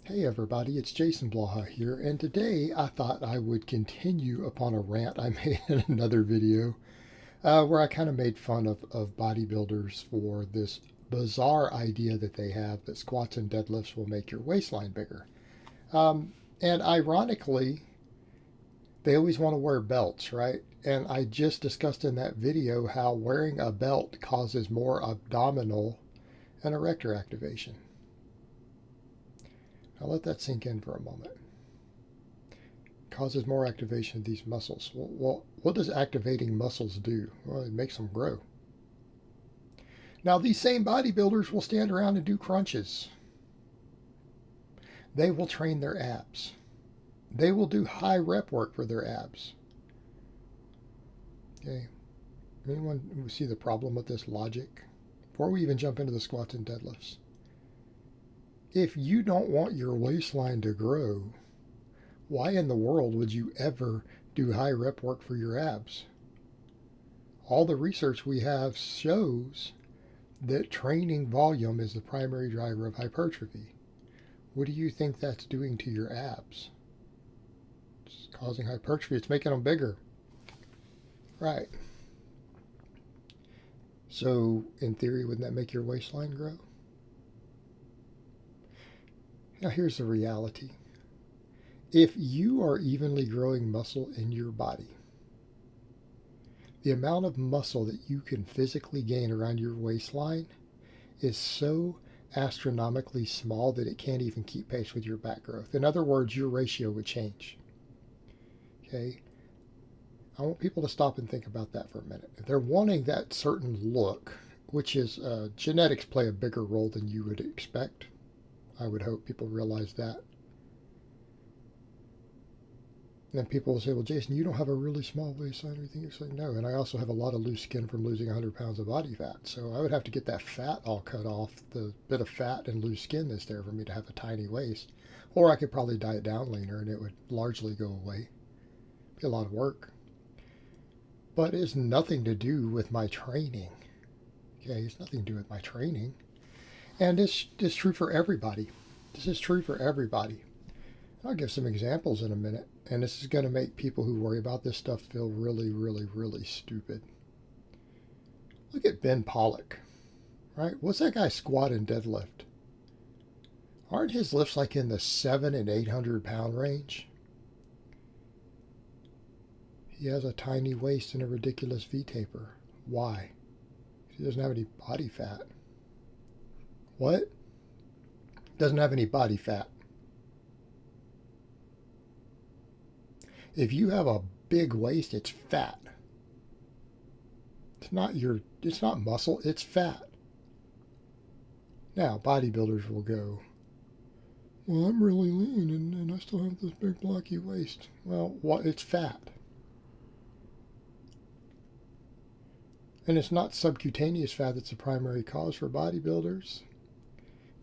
Hey everybody, it's Jason Blaha here, and today I thought I would continue upon a rant I made in another video where I kind of made fun of bodybuilders for this bizarre idea that they have that squats and deadlifts will make your waistline bigger. And ironically, they always want to wear belts, right? And I just discussed in that video how wearing a belt causes more abdominal and erector activation. Now let that sink in for a moment. Causes more activation of these muscles. Well, what does activating muscles do? Well, it makes them grow. Now, these same bodybuilders will stand around and do crunches. They will train their abs. They will do high rep work for their abs. Okay. Anyone see the problem with this logic? Before we even jump into the squats and deadlifts. If you don't want your waistline to grow, why in the world would you ever do high rep work for your abs? All the research we have shows that training volume is the primary driver of hypertrophy. What do you think that's doing to your abs? It's causing hypertrophy. It's making them bigger. Right. So, in theory, wouldn't that make your waistline grow? Now, here's the reality. If you are evenly growing muscle in your body, the amount of muscle that you can physically gain around your waistline is so astronomically small that it can't even keep pace with your back growth. In other words, your ratio would change. Okay? I want people to stop and think about that for a minute. If they're wanting that certain look, which is genetics play a bigger role than you would expect. I would hope people realize that. And then people will say, well, Jason, you don't have a really small waistline or anything. It's like, no. And I also have a lot of loose skin from losing 100 pounds of body fat. So I would have to get that fat all cut off, the bit of fat and loose skin that's there for me to have a tiny waist. Or I could probably diet down leaner and it would largely go away. Be a lot of work. But it's nothing to do with my training. Okay, it's nothing to do with my training. And it's true for everybody. This is true for everybody. I'll give some examples in a minute, and this is going to make people who worry about this stuff feel really, really, really stupid. Look at Ben Pollock, right? What's that guy squat and deadlift? Aren't his lifts like in the 700 and 800 pound range? He has a tiny waist and a ridiculous V-taper. Why? He doesn't have any body fat. What? Doesn't have any body fat. If you have a big waist, it's fat. It's not muscle, it's fat. Now, bodybuilders will go, well, I'm really lean and I still have this big blocky waist. Well, it's fat. And it's not subcutaneous fat that's the primary cause for bodybuilders.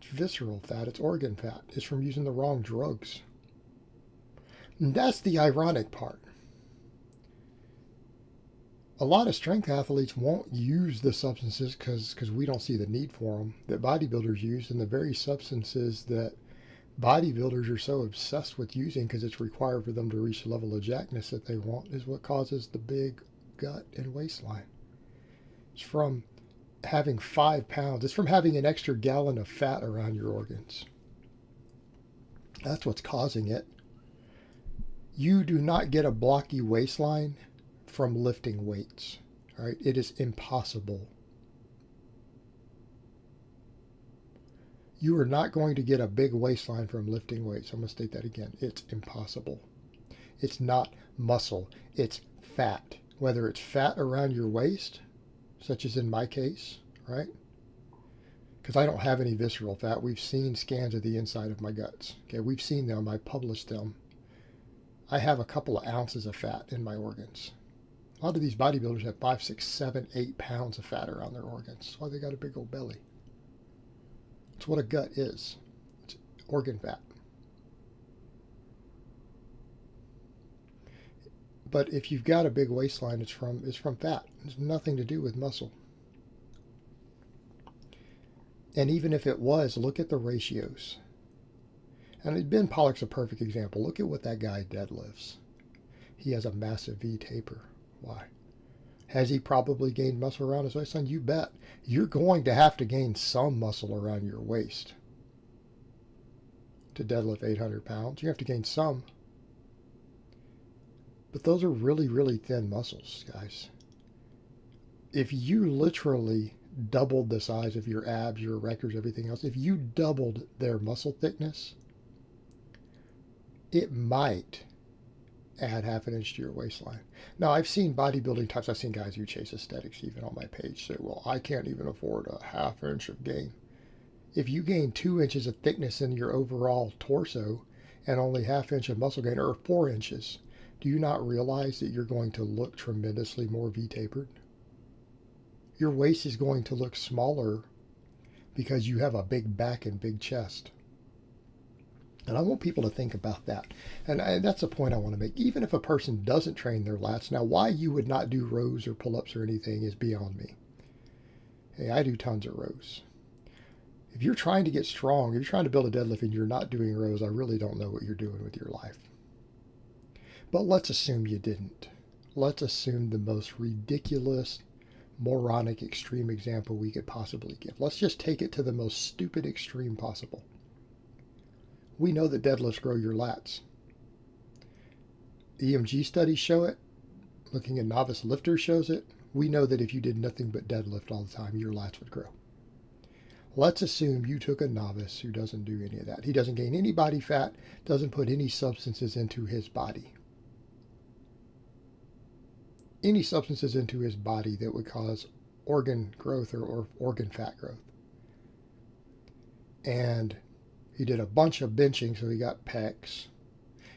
It's visceral fat, it's organ fat. It's from using the wrong drugs. And that's the ironic part. A lot of strength athletes won't use the substances because we don't see the need for them that bodybuilders use, and the very substances that bodybuilders are so obsessed with using because it's required for them to reach the level of jackness that they want is what causes the big gut and waistline. It's from having 5 pounds. It's from having an extra gallon of fat around your organs. That's what's causing it. You do not get a blocky waistline from lifting weights. All right? It is impossible. You are not going to get a big waistline from lifting weights. I'm going to state that again. It's impossible. It's not muscle. It's fat. Whether it's fat around your waist, such as in my case, right? Because I don't have any visceral fat. We've seen scans of the inside of my guts. Okay, we've seen them. I published them. I have a couple of ounces of fat in my organs. A lot of these bodybuilders have 5, 6, 7, 8 pounds of fat around their organs. That's why they got a big old belly. It's what a gut is. It's organ fat. But if you've got a big waistline, it's from fat. It's nothing to do with muscle. And even if it was, look at the ratios. And Ben Pollock's a perfect example. Look at what that guy deadlifts. He has a massive V taper. Why? Has he probably gained muscle around his waistline? You bet. You're going to have to gain some muscle around your waist to deadlift 800 pounds. You have to gain some. But those are really, really thin muscles, guys. If you literally doubled the size of your abs, your erectors, everything else, if you doubled their muscle thickness, it might add half an inch to your waistline. Now, I've seen bodybuilding types, I've seen guys who chase aesthetics even on my page say, well, I can't even afford a half inch of gain. If you gain 2 inches of thickness in your overall torso and only half inch of muscle gain, or 4 inches, do you not realize that you're going to look tremendously more V-tapered? Your waist is going to look smaller because you have a big back and big chest. And I want people to think about that. And that's the point I want to make. Even if a person doesn't train their lats, now why you would not do rows or pull-ups or anything is beyond me. Hey, I do tons of rows. If you're trying to get strong, if you're trying to build a deadlift and you're not doing rows, I really don't know what you're doing with your life. But let's assume you didn't. Let's assume the most ridiculous, moronic, extreme example we could possibly give. Let's just take it to the most stupid extreme possible. We know that deadlifts grow your lats. The EMG studies show it. Looking at novice lifters shows it. We know that if you did nothing but deadlift all the time, your lats would grow. Let's assume you took a novice who doesn't do any of that. He doesn't gain any body fat, doesn't put any substances into his body. Any substances into his body that would cause organ growth or organ fat growth. And he did a bunch of benching, so he got pecs.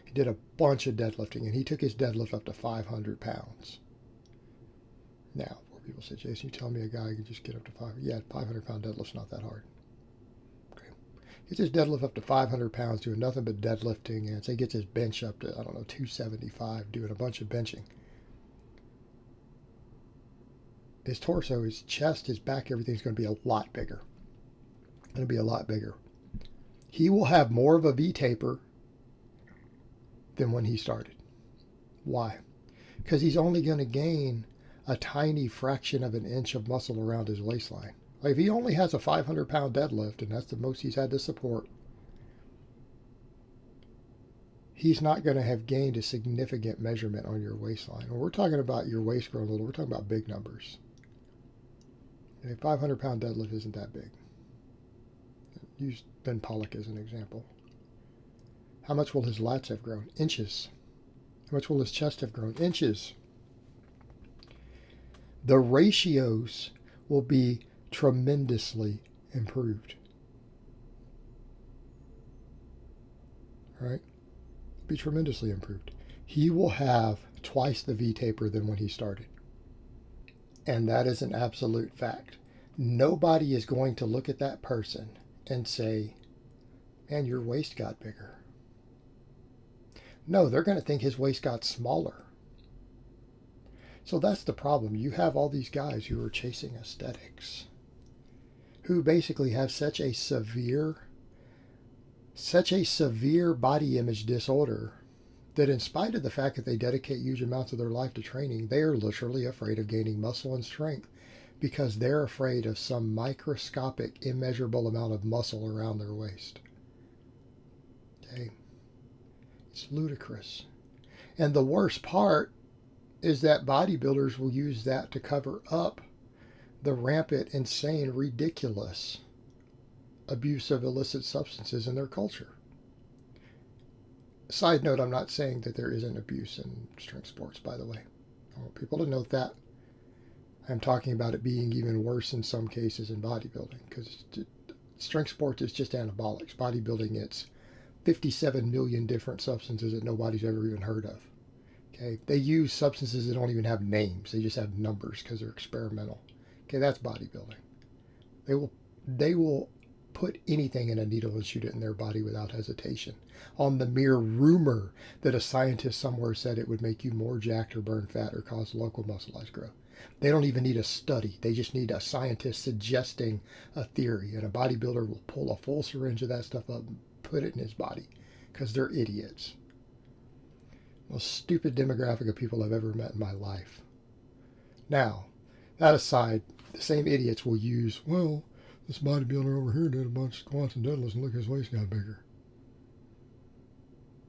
He did a bunch of deadlifting, and he took his deadlift up to 500 pounds. Now, people say, Jason, you tell me a guy could just get up to 500. Yeah, 500-pound deadlift's not that hard. Okay. Gets his deadlift up to 500 pounds, doing nothing but deadlifting, and say gets his bench up to, 275, doing a bunch of benching. His torso, his chest, his back, everything's going to be a lot bigger. Going to be a lot bigger. He will have more of a V-taper than when he started. Why? Because he's only going to gain a tiny fraction of an inch of muscle around his waistline. Like if he only has a 500-pound deadlift, and that's the most he's had to support, he's not going to have gained a significant measurement on your waistline. When we're talking about your waist growing a little, we're talking about big numbers. A 500-pound deadlift isn't that big. Use Ben Pollock as an example. How much will his lats have grown? Inches. How much will his chest have grown? Inches. The ratios will be tremendously improved. Right? Be tremendously improved. He will have twice the V-taper than when he started. And that is an absolute fact. Nobody is going to look at that person and say, man, your waist got bigger. No, they're going to think his waist got smaller. So that's the problem. You have all these guys who are chasing aesthetics, who basically have such a severe body image disorder that in spite of the fact that they dedicate huge amounts of their life to training, they are literally afraid of gaining muscle and strength because they're afraid of some microscopic, immeasurable amount of muscle around their waist. Okay? It's ludicrous. And the worst part is that bodybuilders will use that to cover up the rampant, insane, ridiculous abuse of illicit substances in their culture. Side note, I'm not saying that there isn't abuse in strength sports, by the way. I want people to note that. I'm talking about it being even worse in some cases in bodybuilding, because strength sports is just anabolics. Bodybuilding, it's 57 million different substances that nobody's ever even heard of. Okay, they use substances that don't even have names. They just have numbers because they're experimental. Okay, that's bodybuilding. They will put anything in a needle and shoot it in their body without hesitation on the mere rumor that a scientist somewhere said it would make you more jacked or burn fat or cause local muscle mass growth. They don't even need a study. They just need a scientist suggesting a theory, and a bodybuilder will pull a full syringe of that stuff up and put it in his body because they're idiots. Most stupid demographic of people I've ever met in my life. Now, that aside, the same idiots will use, well, this bodybuilder over here did a bunch of squats and deadlifts and look, his waist got bigger.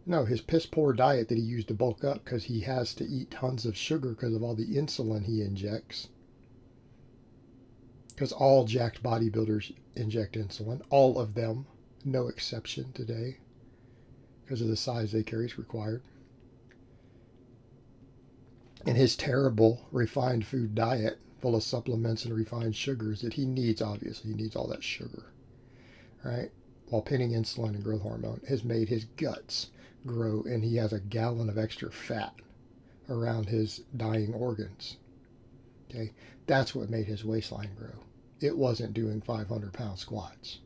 No, his piss poor diet that he used to bulk up because he has to eat tons of sugar because of all the insulin he injects. Because all jacked bodybuilders inject insulin. All of them. No exception today. Because of the size they carry is required. And his terrible refined food diet full of supplements and refined sugars that he needs, obviously. He needs all that sugar. Right? While pinning insulin and growth hormone has made his guts grow, and he has a gallon of extra fat around his dying organs. Okay? That's what made his waistline grow. It wasn't doing 500-pound squats.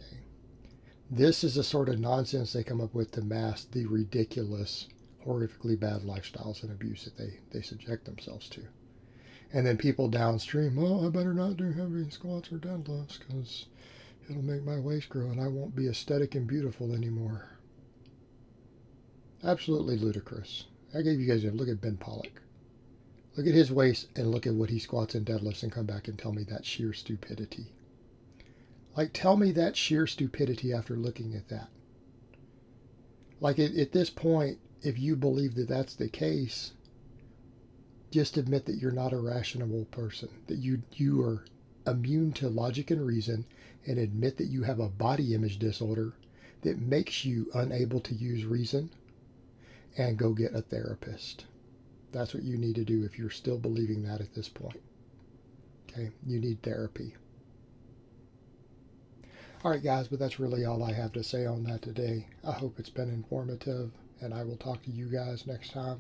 Okay? This is the sort of nonsense they come up with to mask the ridiculous, horrifically bad lifestyles and abuse that they subject themselves to. And then people downstream, well, I better not do heavy squats or deadlifts because it'll make my waist grow and I won't be aesthetic and beautiful anymore. Absolutely ludicrous. I gave you guys a look at Ben Pollock. Look at his waist and look at what he squats and deadlifts and come back and tell me that sheer stupidity. Like, tell me that sheer stupidity after looking at that. Like, at this point, if you believe that that's the case, just admit that you're not a rational person, that you are immune to logic and reason, and admit that you have a body image disorder that makes you unable to use reason, and go get a therapist. That's what you need to do if you're still believing that at this point. Okay, you need therapy. All right, guys, but that's really all I have to say on that today. I hope it's been informative, and I will talk to you guys next time.